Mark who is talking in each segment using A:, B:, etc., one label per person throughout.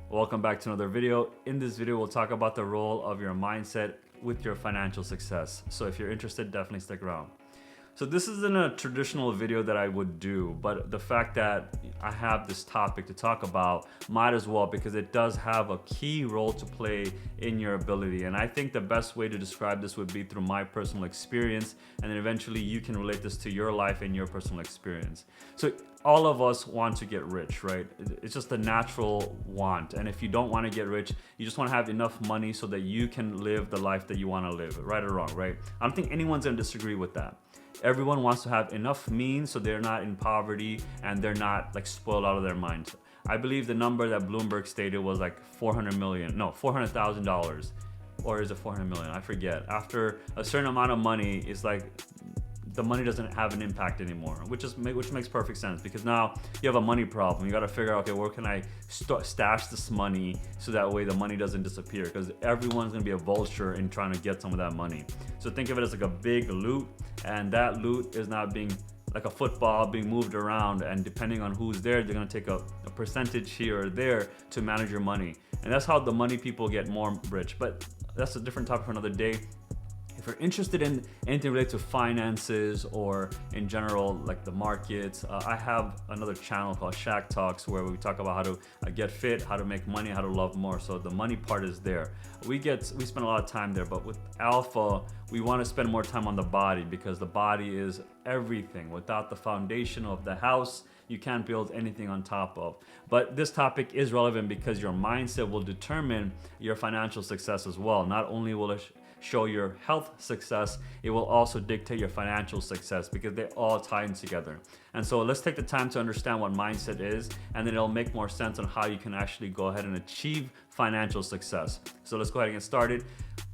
A: Welcome back to another video. In this video, we'll talk about the role of your mindset with your financial success. So if you're interested, definitely stick around. So this isn't a traditional video that I would do, but the fact that I have this topic to talk about might as well, because it does have a key role to play in your ability. And I think the best way to describe this would be through my personal experience, and then eventually you can relate this to your life and your personal experience. So all of us want to get rich, right? It's just a natural want. And if you don't want to get rich, you just want to have enough money so that you can live the life that you want to live, right or wrong, right? I don't think anyone's going to disagree with that. Everyone wants to have enough means so they're not in poverty and they're not like spoiled out of their minds. I believe the number that Bloomberg stated was like $400,000, or is it 400 million? I forget. After a certain amount of money, it's like the money doesn't have an impact anymore, which makes perfect sense, because now you have a money problem. You got to figure out, okay, where can I stash this money so that way the money doesn't disappear, because everyone's gonna be a vulture in trying to get some of that money. So think of it as like a big loot, and that loot is not being like a football being moved around, and depending on who's there, they're gonna take a percentage here or there to manage your money. And that's how the money people get more rich. But that's a different topic for another day. If you're interested in anything related to finances or in general, like the markets, I have another channel called Shack Talks where we talk about how to get fit, how to make money, how to love more. So the money part is there. We spend a lot of time there, but with Alpha, we want to spend more time on the body, because the body is everything. Without the foundation of the house, you can't build anything on top of. But this topic is relevant because your mindset will determine your financial success as well. Not only will it show your health success, it will also dictate your financial success, because they all tie in together. And so let's take the time to understand what mindset is, and then it'll make more sense on how you can actually go ahead and achieve financial success. So let's go ahead and get started.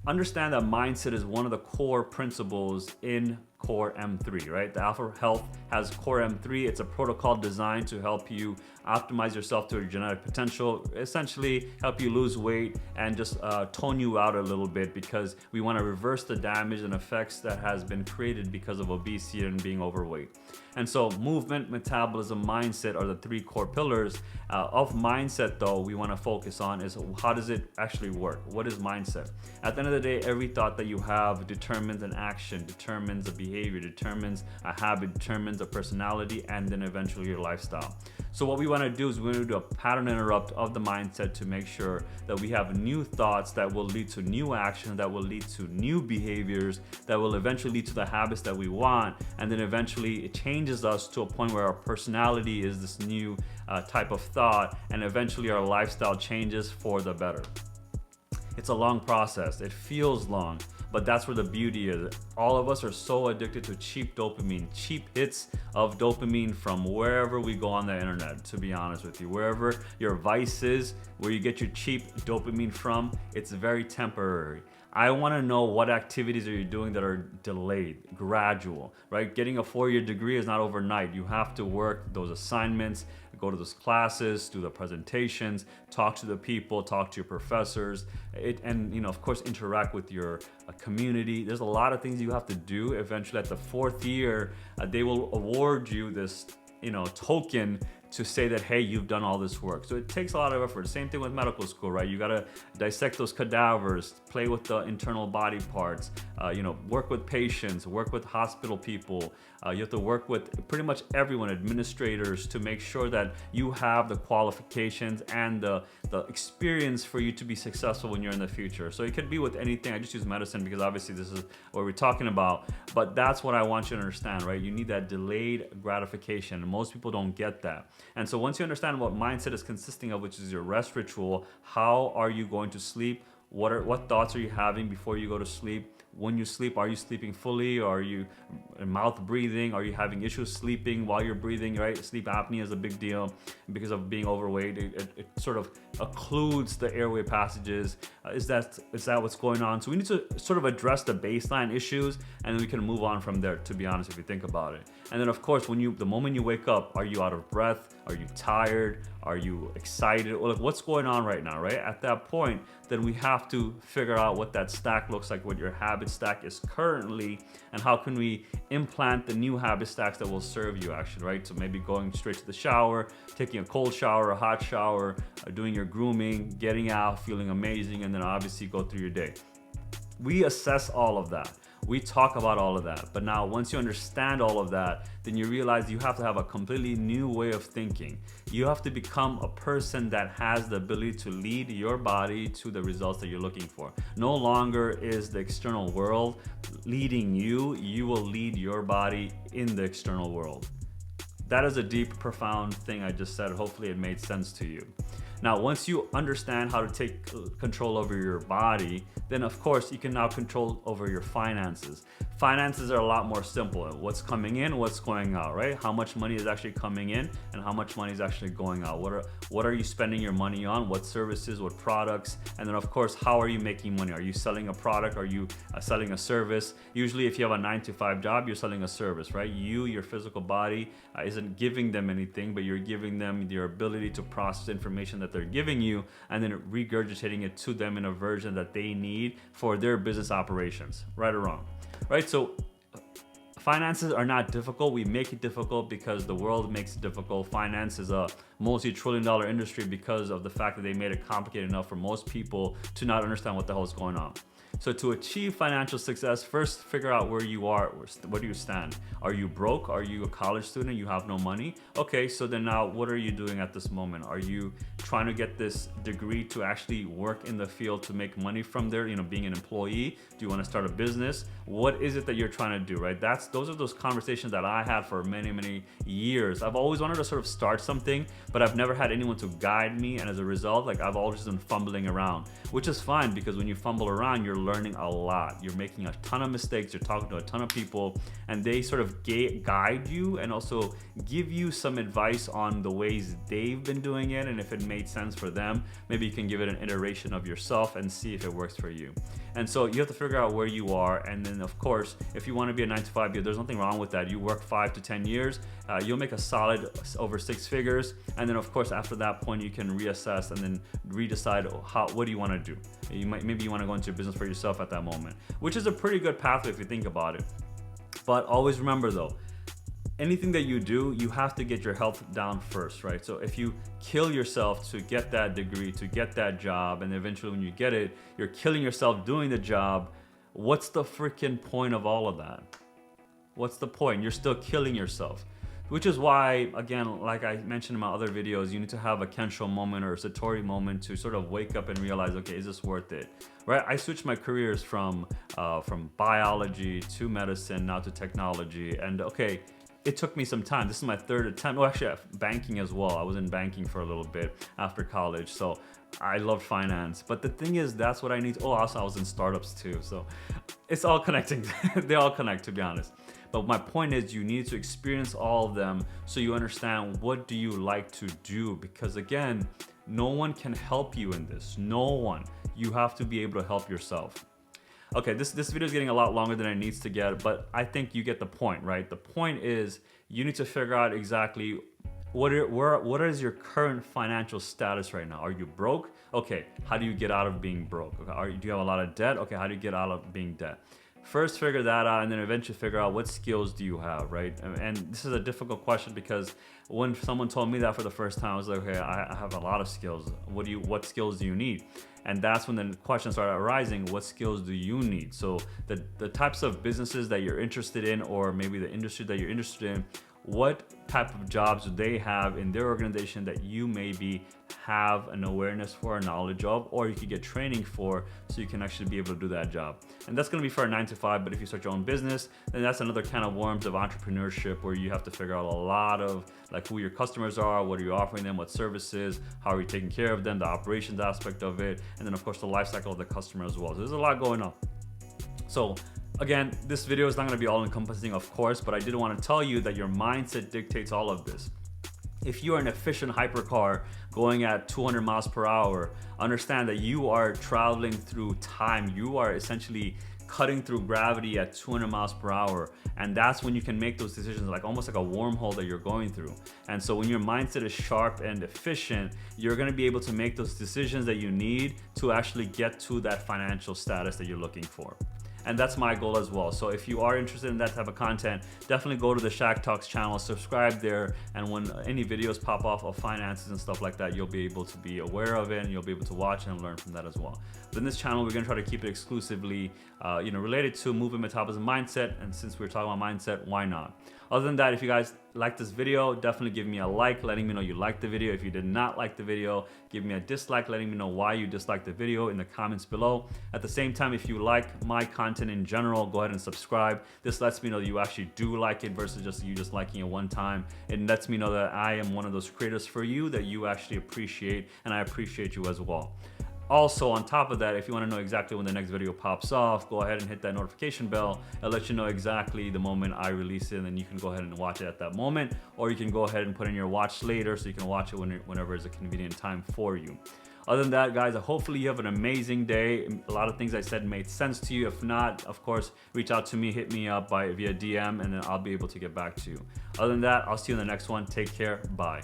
A: Understand that mindset is one of the core principles in Core M3, right? The Alpha Health has Core M3. It's a protocol designed to help you optimize yourself to your genetic potential, essentially help you lose weight and just tone you out a little bit, because we want to reverse the damage and effects that has been created because of obesity and being overweight. And so movement, metabolism, mindset are the three core pillars of mindset. Though we want to focus on is, how does it actually work? What is mindset? At the end of the day, every thought that you have determines an action, determines a behavior, determines a habit, determines a personality, and then eventually your lifestyle. So what we want to do is we want to do a pattern interrupt of the mindset to make sure that we have new thoughts that will lead to new action, that will lead to new behaviors, that will eventually lead to the habits that we want, and then eventually it changes us to a point where our personality is this new type of thought, and eventually our lifestyle changes for the better. It's a long process. It feels long, but that's where the beauty is. All of us are so addicted to cheap dopamine, cheap hits of dopamine from wherever we go on the internet, to be honest with you. Wherever your vice is, where you get your cheap dopamine from, it's very temporary. I want to know what activities are you doing that are delayed, gradual, right? Getting a 4-year degree is not overnight. You have to work those assignments, go to those classes, do the presentations, talk to the people, talk to your professors, and of course interact with your community. There's a lot of things you have to do. Eventually at the 4th year, they will award you this token to say that, hey, you've done all this work. So it takes a lot of effort. Same thing with medical school, right? You gotta dissect those cadavers, play with the internal body parts, work with patients, work with hospital people. You have to work with pretty much everyone, administrators, to make sure that you have the qualifications and the experience for you to be successful when you're in the future. So it could be with anything. I just use medicine because obviously this is what we're talking about, but that's what I want you to understand, right? You need that delayed gratification, and most people don't get that. And so once you understand what mindset is consisting of, which is your rest ritual, how are you going to sleep? What thoughts are you having before you go to sleep? When you sleep, are you sleeping fully? Or are you mouth breathing? Are you having issues sleeping while you're breathing, right? Sleep apnea is a big deal because of being overweight. It sort of occludes the airway passages. Is that what's going on? So we need to sort of address the baseline issues, and then we can move on from there, to be honest, if you think about it. And then of course, the moment you wake up, are you out of breath? Are you tired? Are you excited? Or like, what's going on right now, right? At that point, then we have to figure out what that stack looks like, what your habits habit stack is currently, and how can we implant the new habit stacks that will serve you actually, right? So maybe going straight to the shower, taking a cold shower, a hot shower, doing your grooming, getting out, feeling amazing, and then obviously go through your day. We assess all of that. We talk about all of that. But now once you understand all of that, then you realize you have to have a completely new way of thinking. You have to become a person that has the ability to lead your body to the results that you're looking for. No longer is the external world leading you. You will lead your body in the external world. That is a deep, profound thing I just said. Hopefully it made sense to you. Now, once you understand how to take control over your body, then of course you can now control over your finances. Finances are a lot more simple. What's coming in, what's going out, right? How much money is actually coming in and how much money is actually going out. What are you spending your money on? What services, what products? And then of course, how are you making money? Are you selling a product? Are you selling a service? Usually if you have a 9-to-5 job, you're selling a service, right? Your physical body isn't giving them anything, but you're giving them your ability to process information that they're giving you and then regurgitating it to them in a version that they need for their business operations, right or wrong, right? So finances are not difficult. We make it difficult because the world makes it difficult. Finance is a multi-trillion-dollar industry because of the fact that they made it complicated enough for most people to not understand what the hell is going on. So to achieve financial success, first figure out where you are. Where do you stand? Are you broke? Are you a college student? You have no money? Okay, so then now what are you doing at this moment? Are you trying to get this degree to actually work in the field to make money from there, being an employee? Do you want to start a business? What is it that you're trying to do, right? Those are those conversations that I had for many, many years. I've always wanted to sort of start something, but I've never had anyone to guide me. And as a result, I've always been fumbling around, which is fine because when you fumble around, you're learning a lot. You're making a ton of mistakes. You're talking to a ton of people and they sort of guide you and also give you some advice on the ways they've been doing it. And if it made sense for them, maybe you can give it an iteration of yourself and see if it works for you. And so you have to figure out where you are. And then of course, if you want to be a 9-to-5, there's nothing wrong with that. You work 5 to 10 years, you'll make a solid over 6 figures. And then of course, after that point, you can reassess and then redecide what do you want to do. Maybe you want to go into business for yourself at that moment, which is a pretty good pathway if you think about it. But always remember though, anything that you do, you have to get your health down first, right? So if you kill yourself to get that degree, to get that job, and eventually when you get it, you're killing yourself doing the job, what's the freaking point of all of that? What's the point? You're still killing yourself. Which is why, again, like I mentioned in my other videos, you need to have a Kensho moment or a Satori moment to sort of wake up and realize, okay, is this worth it? Right? I switched my careers from biology to medicine, now to technology. And okay, it took me some time. This is my third attempt. Oh, actually, banking as well. I was in banking for a little bit after college. So I love finance. But the thing is, that's what I need. Oh, also, I was in startups too. So it's all connecting. They all connect, to be honest. But my point is you need to experience all of them so you understand what do you like to do. Because again, no one can help you in this. No one. You have to be able to help yourself. Okay, this video is getting a lot longer than it needs to get, but I think you get the point, right? The point is you need to figure out exactly what is your current financial status right now. Are you broke? Okay, how do you get out of being broke? Okay, do you have a lot of debt? Okay, how do you get out of being debt? First figure that out and then eventually figure out what skills do you have, right? And this is a difficult question because when someone told me that for the first time, I was like, okay, I have a lot of skills. What skills do you need? And that's when the question started arising, what skills do you need? So the types of businesses that you're interested in, or maybe the industry that you're interested in, what type of jobs do they have in their organization that you maybe have an awareness for, a knowledge of, or you could get training for so you can actually be able to do that job. And that's going to be for a 9-to-5, but if you start your own business, then that's another can of worms of entrepreneurship where you have to figure out a lot of who your customers are, what are you offering them, what services, how are you taking care of them, the operations aspect of it, and then of course the life cycle of the customer as well. So there's a lot going on. So again, this video is not going to be all encompassing, of course, but I did want to tell you that your mindset dictates all of this. If you are an efficient hypercar going at 200 miles per hour, understand that you are traveling through time. You are essentially cutting through gravity at 200 miles per hour. And that's when you can make those decisions, almost like a wormhole that you're going through. And so when your mindset is sharp and efficient, you're going to be able to make those decisions that you need to actually get to that financial status that you're looking for. and that's my goal as well. So if you are interested in that type of content, definitely go to the Shaq Talks channel, subscribe there, and when any videos pop off of finances and stuff like that, you'll be able to be aware of it, and you'll be able to watch and learn from that as well. But in this channel, we're gonna try to keep it exclusively related to movement, metabolism, mindset, and since we're talking about mindset, why not? Other than that, if you guys like this video, definitely give me a like, letting me know you liked the video. If you did not like the video, give me a dislike, letting me know why you disliked the video in the comments below. At the same time, if you like my content in general, go ahead and subscribe. This lets me know that you actually do like it versus just you just liking it one time. It lets me know that I am one of those creators for you that you actually appreciate, and I appreciate you as well. Also, on top of that, if you want to know exactly when the next video pops off, go ahead and hit that notification bell. It'll let you know exactly the moment I release it, and then you can go ahead and watch it at that moment, or you can go ahead and put in your watch later so you can watch it whenever is a convenient time for you. Other than that, guys, hopefully you have an amazing day. A lot of things I said made sense to you. If not, of course, reach out to me, hit me up via DM, and then I'll be able to get back to you. Other than that, I'll see you in the next one. Take care. Bye.